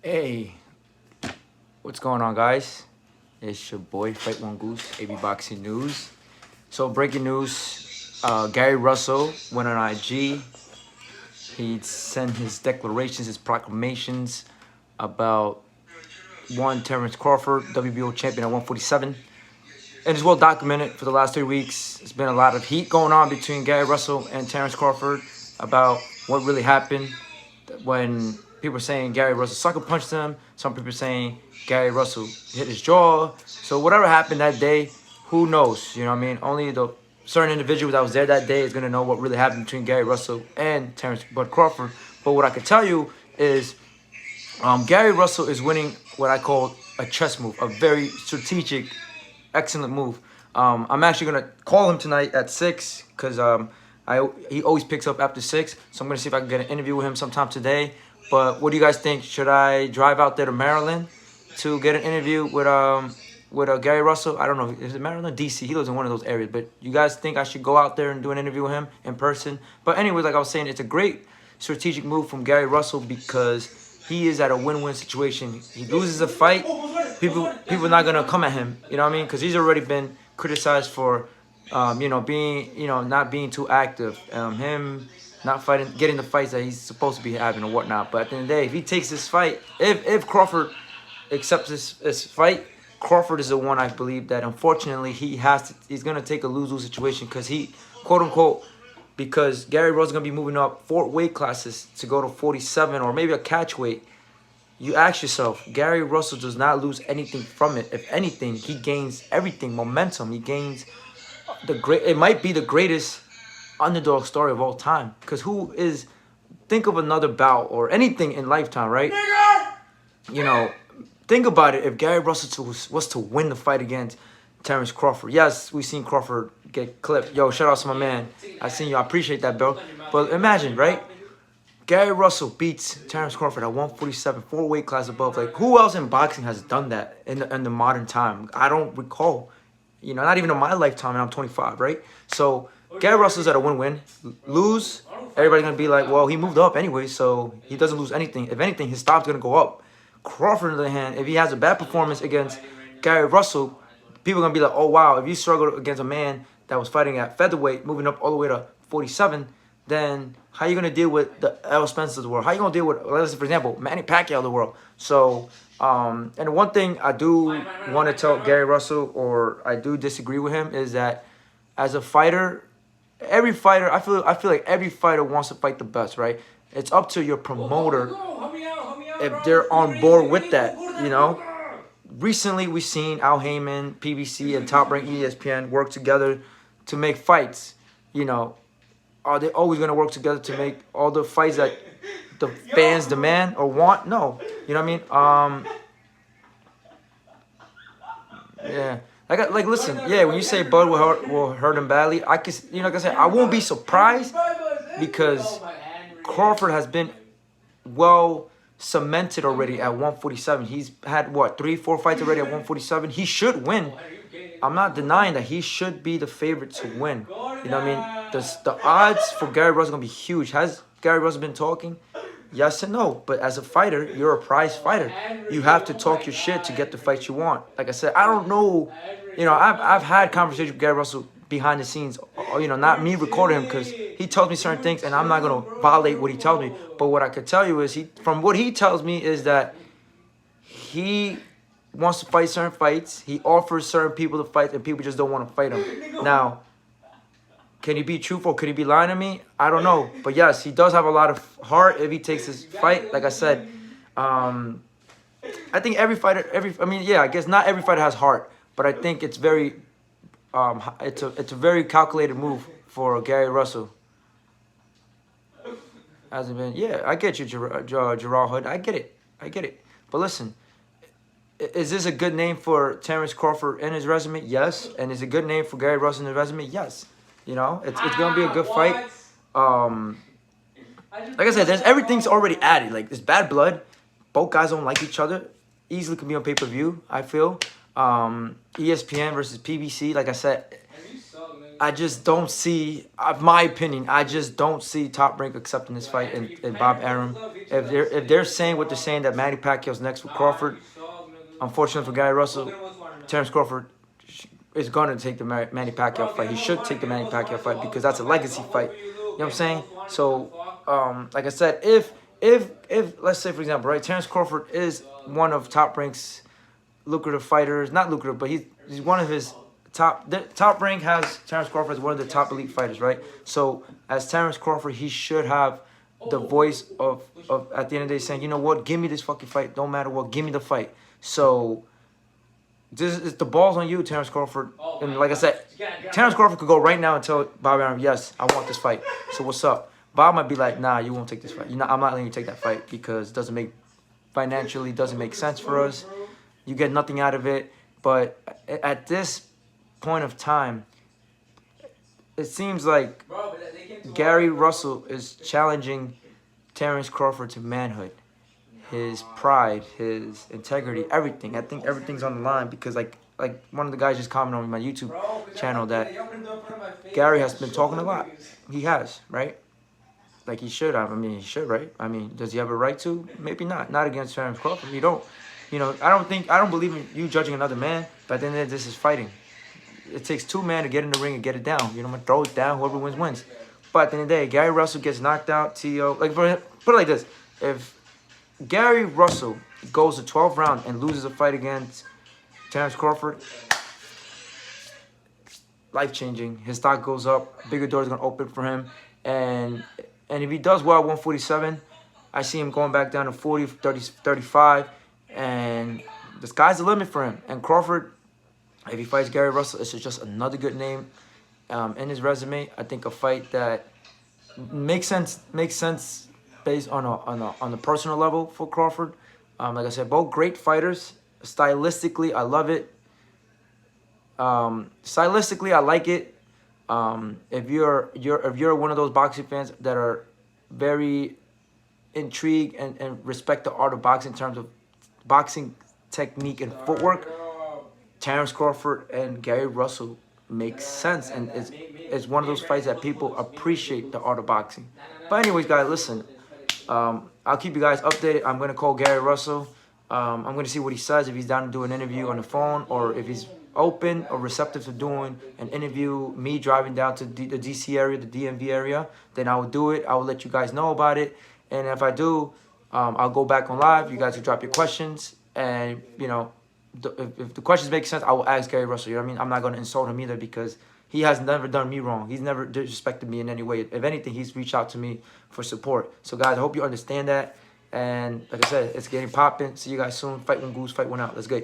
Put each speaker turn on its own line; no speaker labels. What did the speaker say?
Hey, what's going on, guys? It's your boy Fight One Goose, AB Boxing News. So breaking news: Gary Russell went on IG. He sent his declarations, his proclamations about Terence Crawford, WBO champion at 147. And it's well documented for the last 3 weeks. There's been a lot of heat going on between Gary Russell and Terence Crawford about what really happened when people are saying Gary Russell sucker punched him. Some people are saying Gary Russell hit his jaw. So whatever happened that day, who knows? You know what I mean? Only the certain individual that was there that day is going to know what really happened between Gary Russell and Terence Crawford. But what I can tell you is Gary Russell is winning what I call a chess move, a very strategic, excellent move. I'm actually going to call him tonight at 6 because he always picks up after 6. So I'm going to see if I can get an interview with him sometime today. But what do you guys think? Should I drive out there to Maryland to get an interview with Gary Russell? I don't know. Is it Maryland? DC. He lives in one of those areas. But you guys think I should go out there and do an interview with him in person? But anyway, like I was saying, it's a great strategic move from Gary Russell because he is at a win-win situation. He loses a fight, people are not gonna come at him. You know what I mean? Because he's already been criticized for, being, not being too active. Him not fighting, getting the fights that he's supposed to be having or whatnot. But at the end of the day, if he takes this fight, if Crawford accepts this fight, Crawford is the one I believe that unfortunately he's gonna take a lose-lose situation because he, quote unquote, because Gary Russell is gonna be moving up 4 weight classes to go to 47 or maybe a catch weight. You ask yourself, Gary Russell does not lose anything from it. If anything, he gains everything, momentum. He gains it might be the greatest underdog story of all time. Because think of another bout or anything in lifetime, right? Think about it. If Gary Russell was to win the fight against Terence Crawford. Yes, we've seen Crawford get clipped. Yo, shout out to my man. I seen you. I appreciate that, bro. But imagine, right? Gary Russell beats Terence Crawford at 147, 4 weight class above. Like, who else in boxing has done that in the modern time? I don't recall. Not even in my lifetime, and I'm 25, right? So Gary Russell's at a win-win. Lose, everybody's going to be like, well, he moved up anyway, so he doesn't lose anything. If anything, his stop's going to go up. Crawford, on the other hand, if he has a bad performance against Gary Russell, people are going to be like, oh, wow, if you struggled against a man that was fighting at featherweight, moving up all the way to 47, then how are you going to deal with the L. Spencers of the world? How are you going to deal with, let's say, for example, Manny Pacquiao of the world? So, and one thing I do want to tell Gary Russell, or I do disagree with him, is that as a fighter, every fighter, I feel like every fighter wants to fight the best, right? It's up to your promoter if they're on board with that, Recently, we've seen Al Heyman, PBC, and Top Rank ESPN work together to make fights. Are they always going to work together to make all the fights that the fans demand or want? No. You know what I mean? Yeah. Listen, yeah, when you say Bud will hurt him badly, like I said, I won't be surprised because Crawford has been well cemented already at 147. He's had, 3-4 fights already at 147. He should win. I'm not denying that he should be the favorite to win. You know what I mean? The odds for Gary Russell are going to be huge. Has Gary Russell been talking? Yes and no. But as a fighter, you're a prize fighter. You have to talk your shit to get the fights you want. Like I said, I don't know. I've had conversations with Gary Russell behind the scenes. Not me recording him because he tells me certain things and I'm not going to violate what he tells me. But what I could tell you is from what he tells me is that he wants to fight certain fights. He offers certain people to fight and people just don't want to fight him. Now, can he be truthful? Could he be lying to me? I don't know. But yes, he does have a lot of heart if he takes this fight. Like I said, I think every fighter, I guess not every fighter has heart, but I think it's very, it's a very calculated move for Gary Russell. Hasn't been, yeah, I get you, Gerald Hood. I get it. But listen, is this a good name for Terence Crawford in his resume? Yes. And is it a good name for Gary Russell in his resume? Yes. It's going to be a good fight. Like I said, everything's already added. Like, there's bad blood. Both guys don't like each other. Easily could be on pay-per-view, I feel. ESPN versus PBC. Like I said, I just don't see, my opinion, I just don't see Top Rank accepting this fight and Bob Arum. If they're saying what they're saying, that Manny Pacquiao's next with Crawford, unfortunately for Gary Russell, Terence Crawford is going to take the Manny Pacquiao fight. He should take the Manny Pacquiao fight because that's a legacy fight. You know what I'm saying? So, like I said, if let's say, for example, right, Terence Crawford is one of Top Rank's lucrative fighters, not lucrative, but he's one of his Top Rank has Terence Crawford as one of the top elite fighters, right? So as Terence Crawford, he should have the voice of at the end of the day saying, you know what, give me this fucking fight, don't matter what, give me the fight. So this is the ball's on you, Terence Crawford. And like I said, Terence Crawford could go right now and tell Bob Arum, yes, I want this fight. So what's up? Bob might be like, nah, you won't take this fight. I'm not letting you take that fight because it doesn't make financially doesn't make sense for us. You get nothing out of it. But at this point of time, it seems like Gary Russell is challenging Terence Crawford to manhood, his pride, his integrity, everything. I think everything's on the line because like one of the guys just commented on my YouTube channel that Gary has been talking a lot. He has, right? Like he should. I mean, he should, right? I mean, does he have a right to? Maybe not. Not against Terence Crawford. You don't. You know, I don't believe in you judging another man. But then this is fighting. It takes two men to get in the ring and get it down. You know, I'm gonna throw it down. Whoever wins, wins. But at the end of the day, Gary Russell gets knocked out. T.O. Like, put it like this: if Gary Russell goes to 12th round and loses a fight against Terence Crawford, life-changing. His stock goes up. Bigger doors gonna open for him. And if he does well at 147, I see him going back down to 40, 30, 35. And the sky's the limit for him. And Crawford, if he fights Gary Russell, it's just another good name in his resume. I think a fight that makes sense based on the personal level for Crawford. Like I said, both great fighters. Stylistically, I love it. Stylistically, I like it. If you're one of those boxing fans that are very intrigued and respect the art of boxing in terms of boxing technique and footwork, Terence Crawford and Gary Russell makes sense, and it's one of those fights that people appreciate the art of boxing. But anyways, guys, listen, I'll keep you guys updated. I'm gonna call Gary Russell. I'm gonna see what he says, if he's down to do an interview on the phone, or if he's open or receptive to doing an interview, me driving down to the DC area, the DMV area. Then I will do it. I will let you guys know about it. And if I do, I'll go back on live. You guys will drop your questions. And, you know, if the questions make sense, I will ask Gary Russell. You know what I mean? I'm not going to insult him either because he has never done me wrong. He's never disrespected me in any way. If anything, he's reached out to me for support. So, guys, I hope you understand that. And like I said, it's getting popping. See you guys soon. Fight one Goose, fight one out. Let's go.